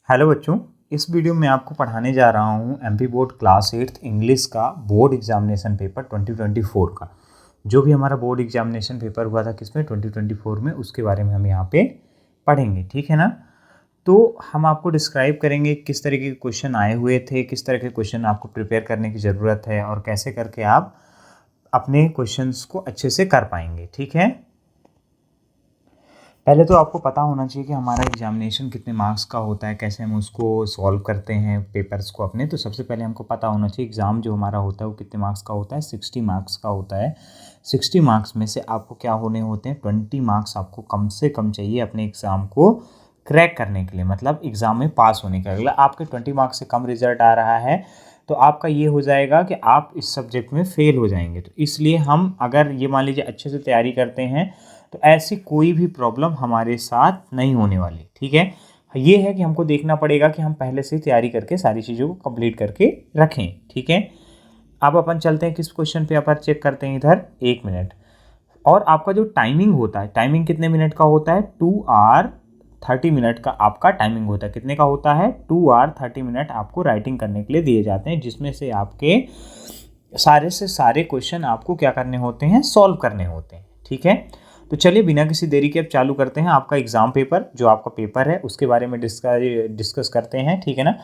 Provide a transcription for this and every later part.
Hello बच्चों, इस video में आपको पढ़ाने जा रहा हूँ एमपी बोर्ड क्लास 8 इंग्लिश का बोर्ड एग्जामिनेशन पेपर 2024 का। जो भी हमारा बोर्ड एग्जामिनेशन पेपर हुआ था किसमें 2024 में, उसके बारे में हम यहाँ पे पढ़ेंगे, ठीक है ना। तो हम आपको डिस्क्राइब करेंगे किस तरीके के क्वेश्चन आए हुए थे, किस तरह के क्वेश्चन आपको प्रिपेयर करने की ज़रूरत है और कैसे करके आप अपने क्वेश्चंस को अच्छे से कर पाएंगे, ठीक है। पहले तो आपको पता होना चाहिए कि हमारा एग्जामिनेशन कितने मार्क्स का होता है, कैसे हम उसको सॉल्व करते हैं पेपर्स को अपने। तो सबसे पहले हमको पता होना चाहिए एग्ज़ाम जो हमारा होता है वो कितने मार्क्स का होता है, 60 मार्क्स का होता है। 60 मार्क्स में से आपको क्या होने होते हैं, 20 मार्क्स आपको कम से कम चाहिए अपने एग्ज़ाम को क्रैक करने के लिए, मतलब एग्ज़ाम में पास होने के लिए। अगर आपके 20 मार्क्स से कम रिजल्ट आ रहा है तो आपका ये हो जाएगा कि आप इस सब्जेक्ट में फ़ेल हो जाएंगे। तो इसलिए हम अगर ये मान लीजिए अच्छे से तैयारी करते हैं तो ऐसी कोई भी प्रॉब्लम हमारे साथ नहीं होने वाली, ठीक है। ये है कि हमको देखना पड़ेगा कि हम पहले से तैयारी करके सारी चीज़ों को कंप्लीट करके रखें, ठीक है। अब अपन चलते हैं किस क्वेश्चन पे अपन चेक करते हैं इधर 1 मिनट। और आपका जो टाइमिंग होता है, टाइमिंग कितने मिनट का होता है, 2 आवर 30 मिनट का आपका टाइमिंग होता है। कितने का होता है, 2 आवर 30 मिनट आपको राइटिंग करने के लिए दिए जाते हैं, जिसमें से आपके सारे से सारे क्वेश्चन आपको क्या करने होते हैं, सॉल्व करने होते हैं, ठीक है। तो चलिए बिना किसी देरी के अब चालू करते हैं आपका एग्ज़ाम पेपर। जो आपका पेपर है उसके बारे में डिस्कस करते हैं, ठीक है ना।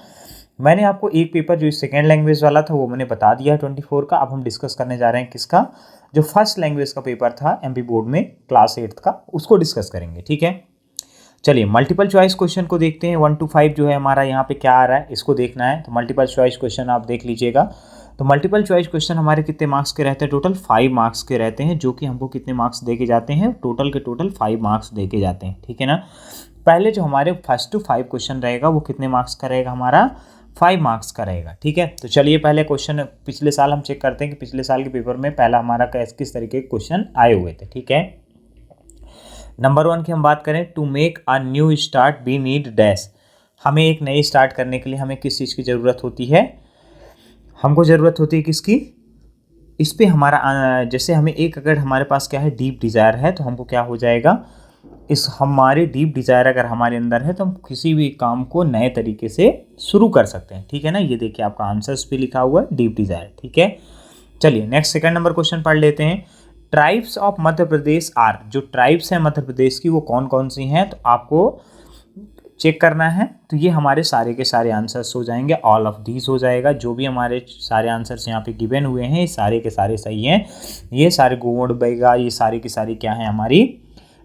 मैंने आपको एक पेपर जो सेकेंड लैंग्वेज वाला था वो मैंने बता दिया 24 का। अब हम डिस्कस करने जा रहे हैं किसका, जो फर्स्ट लैंग्वेज का पेपर था एमपी बोर्ड में क्लास 8 का, उसको डिस्कस करेंगे, ठीक है। चलिए मल्टीपल चॉइस क्वेश्चन को देखते हैं। 1 to 5 जो है हमारा यहाँ पे क्या आ रहा है इसको देखना है। तो मल्टीपल चॉइस क्वेश्चन आप देख लीजिएगा। तो मल्टीपल चॉइस क्वेश्चन हमारे कितने मार्क्स के रहते हैं, टोटल 5 मार्क्स के रहते हैं, जो कि हमको कितने मार्क्स दे के जाते हैं, टोटल के टोटल 5 मार्क्स दे के जाते हैं, ठीक है ना। पहले जो हमारे फर्स्ट टू 5 क्वेश्चन रहेगा वो कितने मार्क्स का रहेगा, हमारा 5 मार्क्स का रहेगा, ठीक है। तो चलिए पहले क्वेश्चन पिछले साल हम चेक करते हैं कि पिछले साल के पेपर में पहला हमारा किस तरीके के क्वेश्चन आए हुए थे, ठीक है। नंबर 1 की हम बात करें, to make a new start we need dash. हमें एक नई स्टार्ट करने के लिए हमें किस चीज़ की ज़रूरत होती है, हमको ज़रूरत होती है किसकी, इस पे हमारा जैसे हमें एक अगर हमारे पास क्या है डीप डिज़ायर है तो हमको क्या हो जाएगा, इस हमारे डीप डिज़ायर अगर हमारे अंदर है तो हम किसी भी काम को नए तरीके से शुरू कर सकते हैं, ठीक है ना। ये देखिए आपका आंसर्स पे लिखा हुआ है डीप डिज़ायर, ठीक है। चलिए नेक्स्ट सेकंड नंबर क्वेश्चन पढ़ लेते हैं। Tribes of Madhya Pradesh are, जो ट्राइब्स हैं मध्य प्रदेश की वो कौन कौन सी हैं, तो आपको चेक करना है। तो ये हमारे सारे के सारे आंसर्स हो जाएंगे, ऑल ऑफ दीज हो जाएगा। जो भी हमारे सारे आंसर्स यहाँ पे गिवन हुए हैं ये सारे के सारे सही हैं। ये सारे गोंड बैगा ये सारी की सारी क्या है, हमारी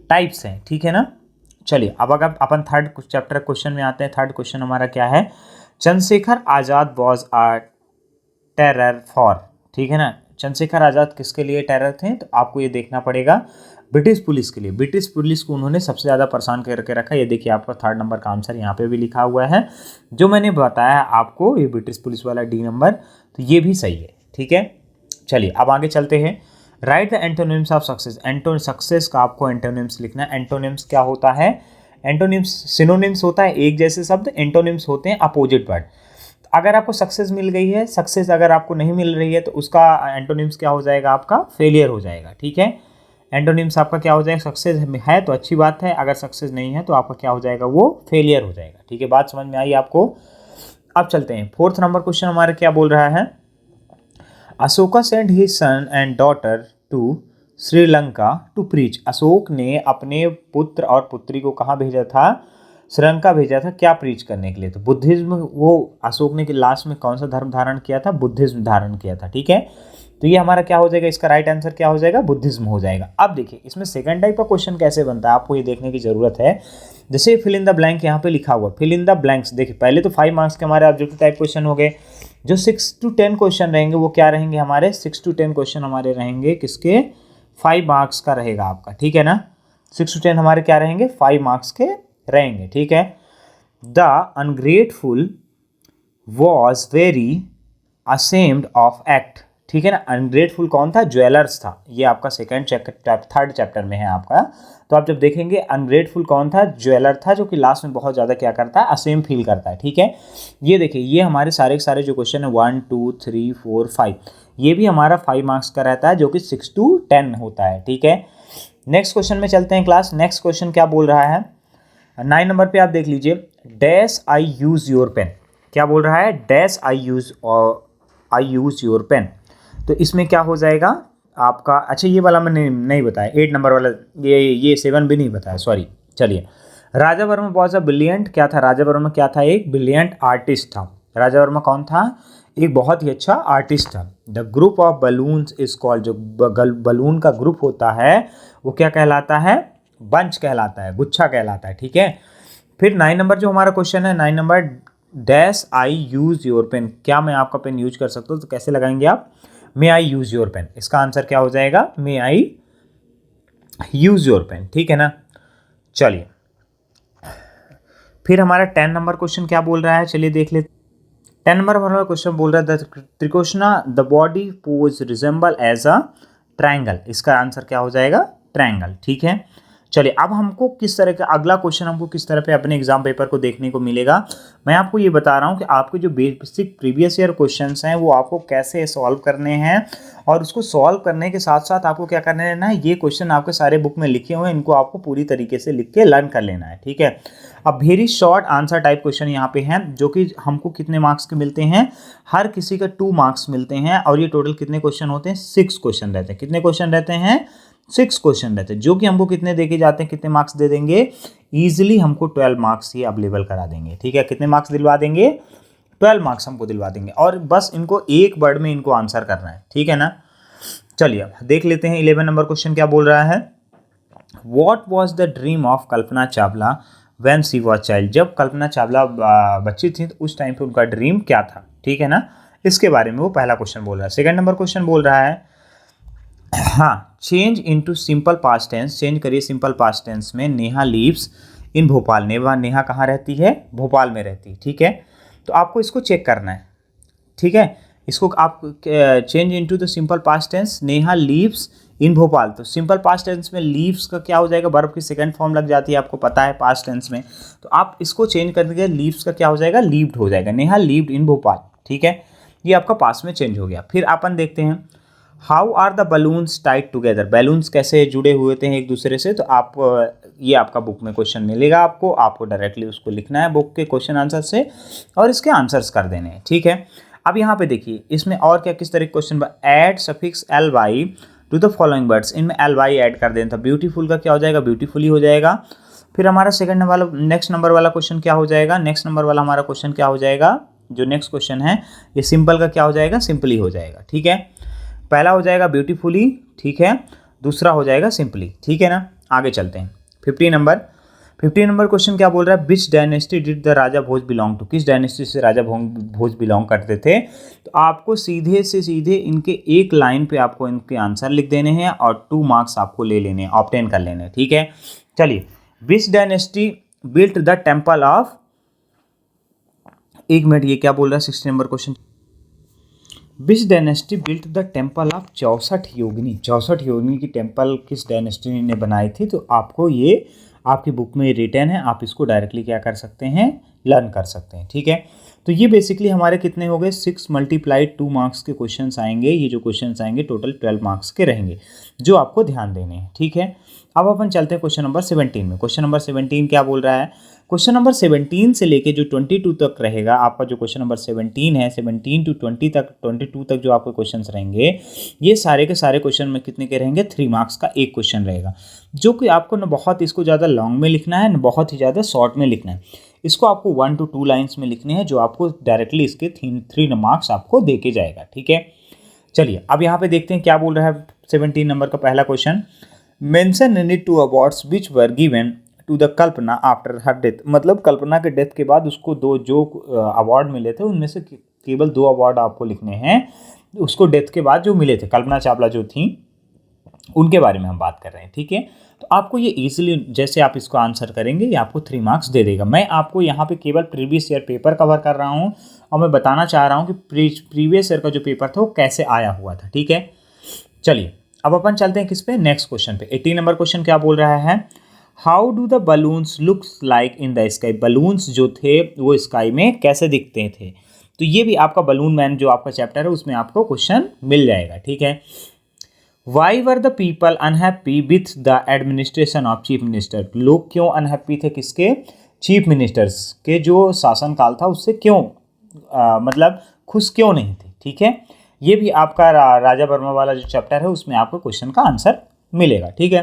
टाइप्स हैं, ठीक है ना। चलिए अब अगर अपन थर्ड चैप्टर क्वेश्चन में आते हैं। थर्ड क्वेश्चन हमारा क्या है, Chandrashekhar Azad was uh terror for, ठीक है ना। चंद्रशेखर आज़ाद किसके लिए टेरर थे, तो आपको ये देखना पड़ेगा ब्रिटिश पुलिस के लिए। ब्रिटिश पुलिस को उन्होंने सबसे ज़्यादा परेशान करके रखा। ये देखिए आपका थर्ड नंबर का आंसर यहाँ पे भी लिखा हुआ है, जो मैंने बताया आपको ये ब्रिटिश पुलिस वाला डी नंबर, तो ये भी सही है, ठीक है। चलिए अब आगे चलते हैं। Right the antonyms of success. Success का आपको एंटोनिम्स लिखना है। एंटोनिम्स क्या होता है, एंटोनिम्स सिनोनिम्स होता है एक जैसे शब्द, एंटोनिम्स होते हैं अपोजिट वर्ड। अगर आपको सक्सेस मिल गई है, सक्सेस अगर आपको नहीं मिल रही है तो उसका एंटोनिम्स क्या हो जाएगा, आपका फेलियर हो जाएगा, ठीक है। एंटोनिम्स आपका क्या हो जाएगा, सक्सेस है तो अच्छी बात है, अगर सक्सेस नहीं है तो आपका क्या हो जाएगा, वो फेलियर हो जाएगा, ठीक है। बात समझ में आई आपको। अब चलते हैं फोर्थ नंबर क्वेश्चन हमारा क्या बोल रहा है। Ashoka send his son and daughter to Sri Lanka to preach. Ashok ने अपने पुत्र और पुत्री को कहाँ भेजा था, श्रीलंका भेजा था, क्या प्रीच करने के लिए, तो बुद्धिज्म। वो अशोक ने कि लास्ट में कौन सा धर्म धारण किया था, बुद्धिज्म धारण किया था, ठीक है। तो ये हमारा क्या हो जाएगा, इसका राइट आंसर क्या हो जाएगा, बुद्धिज्म हो जाएगा। अब देखिए इसमें सेकंड टाइप का क्वेश्चन कैसे बनता है, आपको ये देखने की जरूरत है। जैसे फिल इन द ब्लैंक यहाँ पे लिखा हुआ, फिल इन द ब्लैंक्स। देखिए पहले तो 5 मार्क्स के हमारे ऑब्जेक्टिव टाइप क्वेश्चन हो गए। जो 6 to 10 क्वेश्चन रहेंगे वो क्या रहेंगे, हमारे 6 to 10 क्वेश्चन हमारे रहेंगे किसके, 5 मार्क्स का रहेगा आपका, ठीक है ना। 6 to 10 हमारे क्या रहेंगे, 5 मार्क्स के रहेंगे, ठीक है। The ungrateful was very ashamed of act, ठीक है ना। अनग्रेटफुल कौन था, ज्वेलर्स था। ये आपका थर्ड चैप्टर में है आपका। तो आप जब देखेंगे अनग्रेटफुल कौन था, ज्वेलर था, जो कि लास्ट में बहुत ज़्यादा क्या करता है, असेम फील करता है, ठीक है। ये देखिए ये हमारे सारे के सारे जो क्वेश्चन है 1 2 3 4 5, ये भी हमारा 5 मार्क्स का रहता है, जो कि 6 to 10 होता है, ठीक है। नेक्स्ट क्वेश्चन में चलते हैं क्लास। नेक्स्ट क्वेश्चन क्या बोल रहा है, 9 नंबर पे आप देख लीजिए। Dash I use your pen, क्या बोल रहा है, dash I use your pen. तो इसमें क्या हो जाएगा आपका, अच्छा ये वाला मैंने नहीं बताया, 8 नंबर वाला, ये 7 भी नहीं बताया, सॉरी। चलिए, राजा वर्मा वॉज अ ब्रिलियंट, क्या था, राजा वर्मा क्या था, एक ब्रिलियंट आर्टिस्ट था। राजा वर्मा कौन था, एक बहुत ही अच्छा आर्टिस्ट था। The group of balloons is called, जो बलून का ग्रुप होता है वो क्या कहलाता है, बंच कहलाता है, गुच्छा कहलाता है, ठीक है। फिर 9 नंबर जो हमारा क्वेश्चन है, 9 number, dash I use your pen, क्या मैं आपका पेन यूज कर सकता हूँ, तो कैसे लगाएंगे आप, मे आई यूज़ योर पेन। इसका आंसर क्या हो जाएगा, मे आई यूज़ योर पेन, ठीक है ना। चलिए, फिर हमारा 10 नंबर क्वेश्चन क्या बोल रहा है, चलिए देख लेते। 10 नंबर हमारा क्वेश्चन बोल रहा है, the Trikonasana the body pose resemble as a triangle. इसका आंसर क्या हो जाएगा, ट्रायंगल, ठीक है। चलिए, अब हमको किस तरह का अगला क्वेश्चन हमको किस तरह पे अपने एग्जाम पेपर को देखने को मिलेगा, मैं आपको ये बता रहा हूँ कि आपके जो बेसिक प्रीवियस ईयर क्वेश्चंस हैं वो आपको कैसे सॉल्व करने हैं, और उसको सॉल्व करने के साथ साथ आपको क्या करना है ना, ये क्वेश्चन आपके सारे बुक में लिखे हुए हैं, इनको आपको पूरी तरीके से लिख के लर्न कर लेना है, ठीक है। अब very short answer type question यहाँ पे हैं, जो कि हमको कितने मार्क्स के मिलते हैं, हर किसी का 2 मार्क्स मिलते हैं, और ये टोटल कितने क्वेश्चन होते हैं, 6 क्वेश्चन रहते हैं। कितने क्वेश्चन रहते हैं, 6 क्वेश्चन रहते हैं, जो कि हमको कितने देके जाते हैं, कितने मार्क्स दे देंगे, ईजिली हमको 12 मार्क्स ये अवेलेबल करा देंगे, ठीक है। कितने मार्क्स दिलवा देंगे, 12 मार्क्स हमको दिलवा देंगे, और बस इनको एक वर्ड में इनको आंसर करना है, ठीक है ना। चलिए, अब देख लेते हैं 11 नंबर क्वेश्चन क्या बोल रहा है। What was the dream of Kalpana Chawla when she was child. जब कल्पना चावला बच्ची थी तो उस टाइम पे उनका ड्रीम क्या था, ठीक है ना, इसके बारे में वो पहला क्वेश्चन बोल रहा है। सेकंड नंबर क्वेश्चन बोल रहा है, हाँ, change into simple past tense, change करिए सिंपल पास्ट टेंस में, नेहा लीव्स इन भोपाल। नेहा कहाँ रहती है, भोपाल में रहती है, ठीक है। तो आपको इसको चेक करना है, ठीक है। इसको आप change into the simple past tense, Neha lives in Bhopal. तो सिंपल पास्ट टेंस में लीव्स का क्या हो जाएगा, वर्ब की सेकंड फॉर्म लग जाती है, आपको पता है पास्ट टेंस में। तो आप इसको चेंज करके लीव्स का क्या हो जाएगा, लीव्ड हो जाएगा, नेहा लीव्ड इन भोपाल, ठीक है। ये आपका पास्ट में चेंज हो गया। फिर अपन देखते हैं, how are the balloons tied together, balloons कैसे जुड़े हुए थे एक दूसरे से। तो आप ये आपका बुक में क्वेश्चन मिलेगा, आपको डायरेक्टली उसको लिखना है बुक के क्वेश्चन आंसर से, और इसके आंसर्स कर देने हैं, ठीक है। अब यहाँ पे देखिए, इसमें और क्या किस तरह के question, add suffix L Y to the following words, इनमें एल वाई ऐड कर देना था। ब्यूटीफुल का क्या हो जाएगा, ब्यूटीफुली हो जाएगा। फिर हमारा सेकंड वाला, नेक्स्ट नंबर वाला क्वेश्चन क्या हो जाएगा, नेक्स्ट नंबर वाला हमारा क्वेश्चन क्या हो जाएगा, जो नेक्स्ट क्वेश्चन है ये सिंपल का क्या हो जाएगा, सिंपली हो जाएगा, ठीक है। पहला हो जाएगा ब्यूटीफुली, ठीक है, दूसरा हो जाएगा सिंपली, ठीक है ना। आगे चलते हैं, 15 नंबर क्वेश्चन क्या बोल रहा है, which dynasty did the Raja Bhoj belong to, किस डायनेस्टी से राजा भोज बिलोंग करते थे। तो आपको सीधे से सीधे इनके एक लाइन पे आपको इनके आंसर लिख देने हैं, और 2 मार्क्स आपको ले लेने हैं, ऑब्टेन कर लेने हैं, ठीक है। चलिए, विच dynasty built the temple of, एक मिनट, ये क्या बोल रहा है 16 number question, which dynasty built the temple of 64 योगिनी, 64 योगिनी की टेम्पल किस डायनेस्टी ने बनाई थी। तो आपको ये आपकी बुक में रिटर्न है, आप इसको डायरेक्टली क्या कर सकते हैं, लर्न कर सकते हैं, ठीक है। तो ये बेसिकली हमारे कितने हो गए, 6 × 2 मार्क्स के क्वेश्चंस आएंगे। ये जो क्वेश्चंस आएंगे टोटल 12 मार्क्स के रहेंगे, जो आपको ध्यान देने हैं, ठीक है। अब अपन चलते हैं क्वेश्चन नंबर 17 में। क्वेश्चन नंबर 17 क्या बोल रहा है, क्वेश्चन नंबर 17 से लेके जो 22 तक रहेगा आपका, जो क्वेश्चन नंबर 17 है, 17 to 20 तक, 22 तक जो आपके क्वेश्चंस रहेंगे, ये सारे के सारे क्वेश्चन में कितने के रहेंगे, 3 मार्क्स का एक क्वेश्चन रहेगा, जो कि आपको न बहुत इसको ज़्यादा लॉन्ग में लिखना है, न बहुत ही ज़्यादा शॉर्ट में लिखना है। इसको आपको 1 to 2 लाइन्स में लिखने हैं, जो आपको डायरेक्टली इसके 3 मार्क्स आपको दे के जाएगा, ठीक है। चलिए, अब यहाँ पे देखते हैं क्या बोल रहा है 17 नंबर का पहला question, mention any 2 awards which were given to the Kalpana after her death. मतलब कल्पना के डेथ के बाद उसको 2 जो अवार्ड मिले थे, उनमें से केवल 2 अवार्ड आपको लिखने हैं, उसको डेथ के बाद जो मिले थे, कल्पना चावला जो थी उनके बारे में हम बात कर रहे हैं, ठीक है। तो आपको ये इजीली, जैसे आप इसको आंसर करेंगे, ये आपको 3 मार्क्स दे देगा। मैं आपको यहाँ पे केवल प्रीवियस ईयर पेपर कवर कर रहा हूँ, और मैं बताना चाह रहा हूँ कि प्रीवियस ईयर का जो पेपर था वो कैसे आया हुआ था, ठीक है। चलिए, अब अपन चलते हैं किस पे, नेक्स्ट क्वेश्चन पे। 18 नंबर क्वेश्चन क्या बोल रहा है, how do the balloons looks like in the sky. Balloons जो थे वो स्काई में कैसे दिखते थे। तो ये भी आपका बलून मैन जो आपका चैप्टर है उसमें आपको क्वेश्चन मिल जाएगा, ठीक है। Why were the people unhappy with the administration of chief minister. लोग क्यों अनहैप्पी थे, किसके, चीफ मिनिस्टर्स के जो शासनकाल था उससे क्यों मतलब खुश क्यों नहीं थे। ठीक है, ये भी आपका राजा वर्मा वाला जो चैप्टर है उसमें आपको क्वेश्चन का आंसर मिलेगा। ठीक है,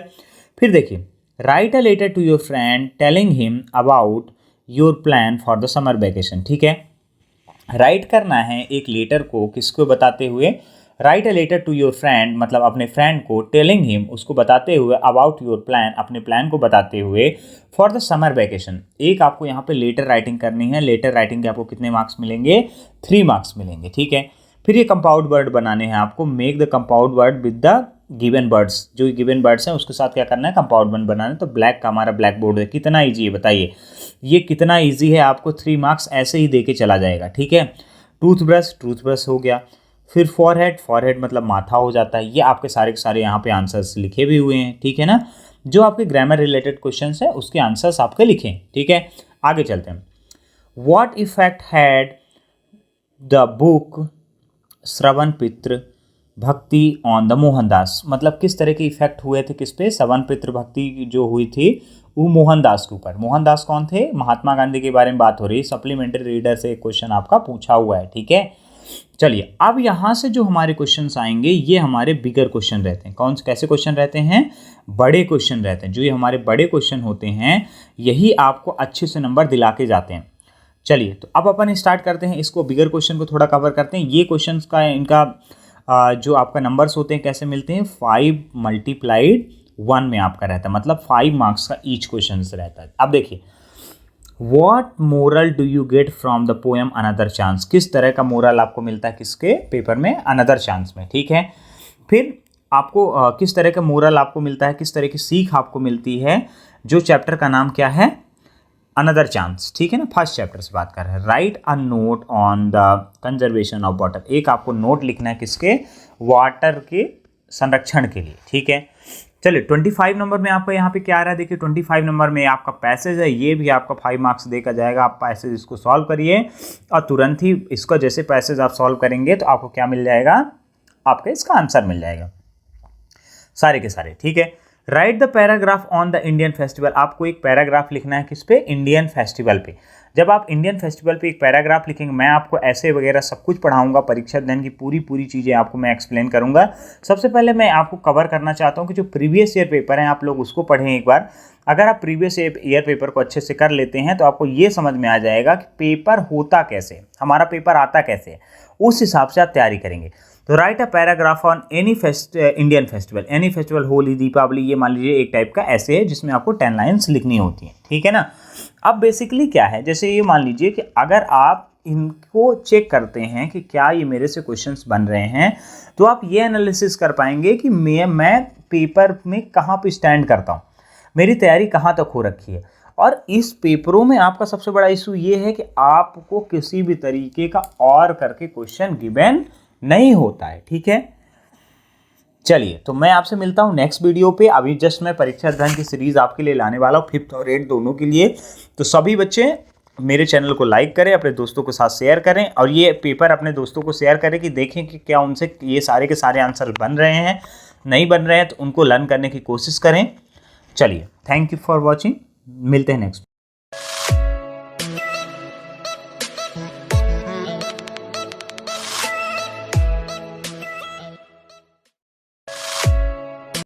फिर देखिए, write a letter to your friend telling him about your plan for the summer vacation. ठीक है, राइट करना है एक लेटर को किसको बताते हुए, write a letter to your friend मतलब अपने फ्रेंड को, टेलिंग हिम उसको बताते हुए, अबाउट योर प्लान अपने प्लान को बताते हुए, फॉर द समर वैकेशन। एक आपको यहाँ पे लेटर राइटिंग करनी है। लेटर राइटिंग के आपको कितने मार्क्स मिलेंगे, 3 मार्क्स मिलेंगे। ठीक है, फिर ये कंपाउंड वर्ड बनाने हैं आपको, make the compound word with the given words. जो गिवन वर्ड्स हैं उसके साथ क्या करना है, कंपाउंड वर्ड बनाना है। तो ब्लैक का हमारा ब्लैक बोर्ड है, कितना ईजी है बताइए, ये कितना ईजी है, आपको 3 मार्क्स ऐसे ही दे के चला जाएगा। ठीक है, टूथब्रश, टूथब्रश हो गया। फिर फॉरहेड, फॉरहेड मतलब माथा हो जाता है। ये आपके सारे के सारे यहाँ पे आंसर्स लिखे भी हुए हैं। ठीक है ना, जो आपके ग्रामर रिलेटेड क्वेश्चंस है उसके आंसर्स आपके लिखें। ठीक है, आगे चलते हैं। What effect had the book Shravan Pitru Bhakti on the Mohandas, मतलब किस तरह के इफेक्ट हुए थे किस पे, श्रवण पितृ भक्ति जो हुई थी वो मोहनदास के ऊपर। मोहनदास कौन थे, महात्मा गांधी के बारे में बात हो रही है। सप्लीमेंट्री रीडर से एक क्वेश्चन आपका पूछा हुआ है। ठीक है, चलिए अब यहाँ से जो हमारे क्वेश्चंस आएंगे ये हमारे बिगर क्वेश्चन रहते हैं। कौन से कैसे क्वेश्चन रहते हैं, बड़े क्वेश्चन रहते हैं। जो ये हमारे बड़े क्वेश्चन होते हैं यही आपको अच्छे से नंबर दिला के जाते हैं। चलिए तो अब अपन स्टार्ट करते हैं, इसको बिगर क्वेश्चन को थोड़ा कवर करते हैं। ये क्वेश्चन का इनका जो आपका नंबर्स होते हैं कैसे मिलते हैं, 5 × 1 में आपका रहता है, मतलब 5 मार्क्स का ईच क्वेश्चन रहता है। अब देखिए, what moral do you get from the poem another chance, किस तरह का मोरल आपको मिलता है किसके पेपर में, अनदर चांस में। ठीक है, फिर आपको किस तरह का मोरल आपको मिलता है, किस तरह की सीख आपको मिलती है, जो चैप्टर का नाम क्या है, अनदर चांस। ठीक है ना, फर्स्ट चैप्टर से बात कर रहे हैं। Right a note on the conservation of water, एक आपको नोट लिखना है किसके, वाटर के संरक्षण के लिए। ठीक है, चलिए 25 नंबर में आपका यहाँ पे क्या आ रहा है, देखिए 25 नंबर में आपका पैसेज है, ये भी आपका 5 मार्क्स देकर जाएगा। आप पैसेज इसको सॉल्व करिए और तुरंत ही इसका जैसे पैसेज आप सॉल्व करेंगे तो आपको क्या मिल जाएगा, आपका इसका आंसर मिल जाएगा सारे के सारे। ठीक है, right the paragraph on the Indian festival, आपको एक पैराग्राफ लिखना है किस पे, इंडियन फेस्टिवल पे। जब आप इंडियन फेस्टिवल पे एक पैराग्राफ लिखेंगे, मैं आपको ऐसे वगैरह सब कुछ पढ़ाऊंगा, परीक्षा अध्ययन की पूरी चीज़ें आपको मैं एक्सप्लेन करूंगा। सबसे पहले मैं आपको कवर करना चाहता हूं कि जो प्रीवियस ईयर पेपर हैं आप लोग उसको पढ़ें एक बार। अगर आप प्रीवियस ईयर पेपर को अच्छे से कर लेते हैं तो आपको ये समझ में आ जाएगा कि पेपर होता कैसे, हमारा पेपर आता कैसे, उस हिसाब से आप तैयारी करेंगे। तो write a paragraph on any Indian festival, any festival, Holi, Deepawali, ये मान लीजिए एक टाइप का ऐसे है जिसमें आपको 10 लाइन्स लिखनी होती हैं। ठीक है ना, अब बेसिकली क्या है, जैसे ये मान लीजिए कि अगर आप इनको चेक करते हैं कि क्या ये मेरे से क्वेश्चंस बन रहे हैं, तो आप ये एनालिसिस कर पाएंगे कि मैं पेपर में कहाँ पे स्टैंड करता हूँ, मेरी तैयारी कहाँ तक हो रखी है। और इस पेपरों में आपका सबसे बड़ा इशू ये है कि आपको किसी भी तरीके का और करके क्वेश्चन गिवन नहीं होता है। ठीक है, चलिए तो मैं आपसे मिलता हूँ नेक्स्ट वीडियो पे। अभी जस्ट मैं परीक्षा अध्ययन की सीरीज आपके लिए लाने वाला हूँ 5th और 8th दोनों के लिए। तो सभी बच्चे मेरे चैनल को लाइक करें, अपने दोस्तों के साथ शेयर करें और ये पेपर अपने दोस्तों को शेयर करें कि देखें कि क्या उनसे ये सारे के सारे आंसर बन रहे हैं, नहीं बन रहे हैं तो उनको लर्न करने की कोशिश करें। चलिए, थैंक यू फॉर वॉचिंग, मिलते हैं नेक्स्ट।